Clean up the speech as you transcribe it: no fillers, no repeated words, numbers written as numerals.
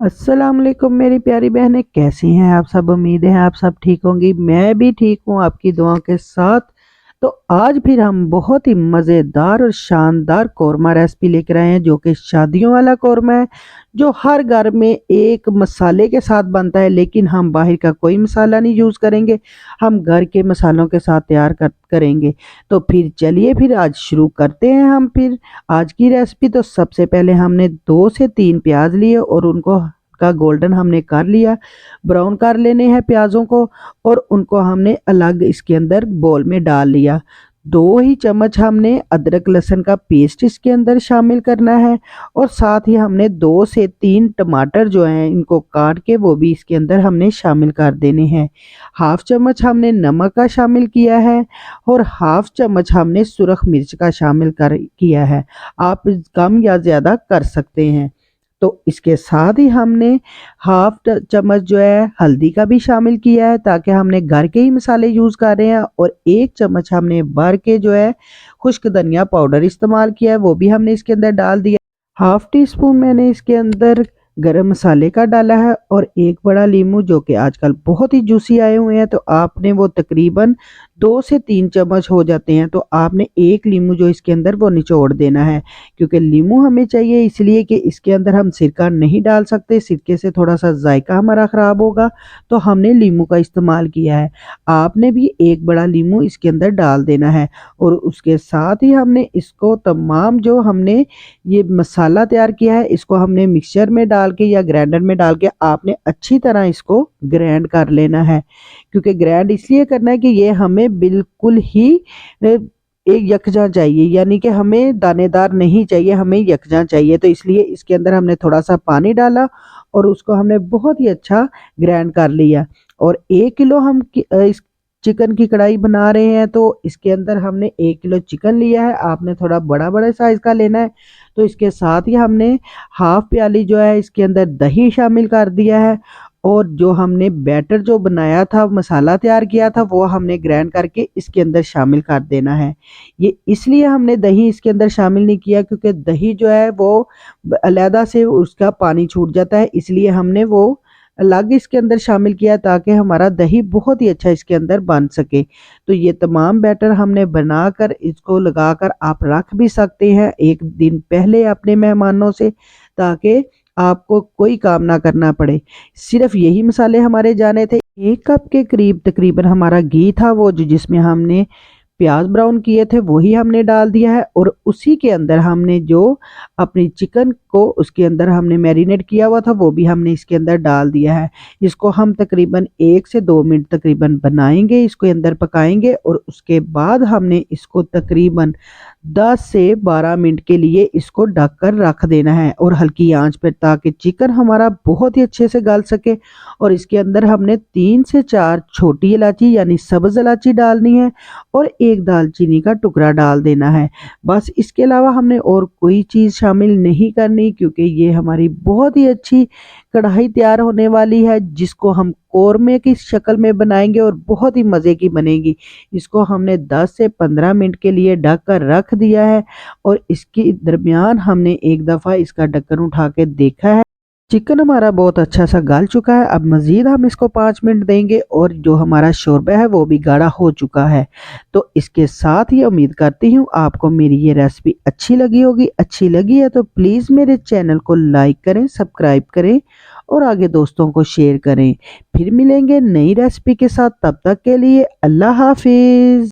अस्सलाम वालेकुम मेरी प्यारी बहनें, कैसी हैं आप सब। उम्मीद है आप सब ठीक होंगी। मैं भी ठीक हूँ आपकी दुआओं के साथ। तो आज फिर हम बहुत ही मज़ेदार और शानदार कौरमा रेसिपी लेकर आए हैं, जो कि शादियों वाला कौरमा है, जो हर घर में एक मसाले के साथ बनता है। लेकिन हम बाहर का कोई मसाला नहीं यूज़ करेंगे, हम घर के मसालों के साथ करेंगे। तो फिर चलिए फिर आज शुरू करते हैं हम फिर आज की रेसिपी। तो सबसे पहले हमने 2 से 3 प्याज लिए और उनको का गोल्डन हमने कर लिया, ब्राउन कर लेने हैं प्याज़ों को। और उनको हमने अलग इसके अंदर बोल में डाल लिया। 2 ही चम्मच हमने अदरक लहसुन का पेस्ट इसके अंदर शामिल करना है। और साथ ही हमने 2 से 3 टमाटर जो हैं इनको काट के वो भी इसके अंदर हमने शामिल कर देने हैं। हाफ चम्मच हमने नमक का शामिल किया है और हाफ चम्मच हमने सुरख मिर्च का शामिल कर किया है। आप कम या ज़्यादा कर सकते हैं। तो इसके साथ ही हमने हाफ चम्मच जो है हल्दी का भी शामिल किया है, ताकि हमने घर के ही मसाले यूज़ कर रहे हैं। और 1 चम्मच हमने भर के जो है खुश्क धनिया पाउडर इस्तेमाल किया है, वो भी हमने इसके अंदर डाल दिया। हाफ टी स्पून मैंने इसके अंदर गरम मसाले का डाला है। और एक बड़ा लीमू, जो कि आजकल बहुत ही जूसी आए हुए हैं, तो आपने वो तकरीबन 2 से 3 चम्मच हो जाते हैं, तो आपने एक लीमू जो इसके अंदर वो निचोड़ देना है। क्योंकि लीमू हमें चाहिए इसलिए कि इसके अंदर हम सिरका नहीं डाल सकते, सिरके से थोड़ा सा जायका हमारा ख़राब होगा, तो हमने लीमू का इस्तेमाल किया है। आपने भी एक बड़ा लीमू इसके अंदर डाल देना है। और उसके साथ ही हमने इसको तमाम जो हमने ये मसाला तैयार किया है, इसको हमने मिक्सचर में डाल के या ग्राइंडर में डाल के आपने अच्छी तरह इसको ग्राइंड कर लेना है। क्योंकि ग्राइंड इसलिए करना है कि ये हमें बिल्कुल ही एक यकजा चाहिए, यानी कि हमें दानेदार नहीं चाहिए, हमें यकजा चाहिए। तो इसलिए इसके अंदर हमने थोड़ा सा पानी डाला और उसको हमने बहुत ही अच्छा ग्राइंड कर लिया। और 1 किलो हम इस चिकन की कढ़ाई बना रहे हैं, तो इसके अंदर हमने 1 किलो चिकन लिया है। आपने थोड़ा बड़ा बड़ा साइज़ का लेना है। तो इसके साथ ही हमने हाफ प्याली जो है इसके अंदर दही शामिल कर दिया है। और जो हमने बैटर जो बनाया था, मसाला तैयार किया था, वो हमने ग्राइंड करके इसके अंदर शामिल कर देना है। ये इसलिए हमने दही इसके अंदर शामिल नहीं किया, क्योंकि दही जो है वो अलहदा से उसका पानी छूट जाता है, इसलिए हमने वो अलग इसके अंदर शामिल किया, ताकि हमारा दही बहुत ही अच्छा इसके अंदर बन सके। तो ये तमाम बैटर हमने बनाकर इसको लगाकर आप रख भी सकते हैं 1 दिन पहले अपने मेहमानों से, ताकि आपको कोई काम ना करना पड़े। सिर्फ यही मसाले हमारे जाने थे। 1 कप के करीब तकरीबन हमारा घी था, वो जो जिसमें हमने प्याज ब्राउन किए थे वही हमने डाल दिया है। और उसी के अंदर हमने जो अपनी चिकन को उसके अंदर हमने मैरिनेट किया हुआ था, वो भी हमने इसके अंदर डाल दिया है। इसको हम तकरीबन 1 से 2 मिनट तकरीबन बनाएंगे, इसको अंदर पकाएंगे। और उसके बाद हमने इसको तकरीबन 10 से 12 मिनट के लिए इसको ढककर रख देना है, और हल्की आंच पर, ताकि चिकन हमारा बहुत ही अच्छे से गल सके। और इसके अंदर हमने 3 से 4 छोटी इलायची यानी सब्ज़ इलायची डालनी है, और एक दालचीनी का टुकड़ा डाल देना है। बस इसके अलावा हमने और कोई चीज़ शामिल नहीं करनी, क्योंकि ये हमारी बहुत ही अच्छी कढ़ाई तैयार होने वाली है, जिसको हम कौरमे की शक्ल में बनाएंगे और बहुत ही मज़े की बनेगी। इसको हमने 10 से 15 मिनट के लिए ढक कर रख दिया है। और इसके दरमियान हमने एक दफ़ा इसका ढक्कन उठा के देखा है, चिकन हमारा बहुत अच्छा सा गल चुका है। अब मज़ीद हम इसको 5 मिनट देंगे, और जो हमारा शोरबा है वो भी गाढ़ा हो चुका है। तो इसके साथ ही उम्मीद करती हूँ आपको मेरी ये रेसिपी अच्छी लगी होगी। अच्छी लगी है तो प्लीज़ मेरे चैनल को लाइक करें, सब्सक्राइब करें और आगे दोस्तों को शेयर करें। फिर मिलेंगे नई रेसिपी के साथ, तब तक के लिए अल्लाह हाफिज़।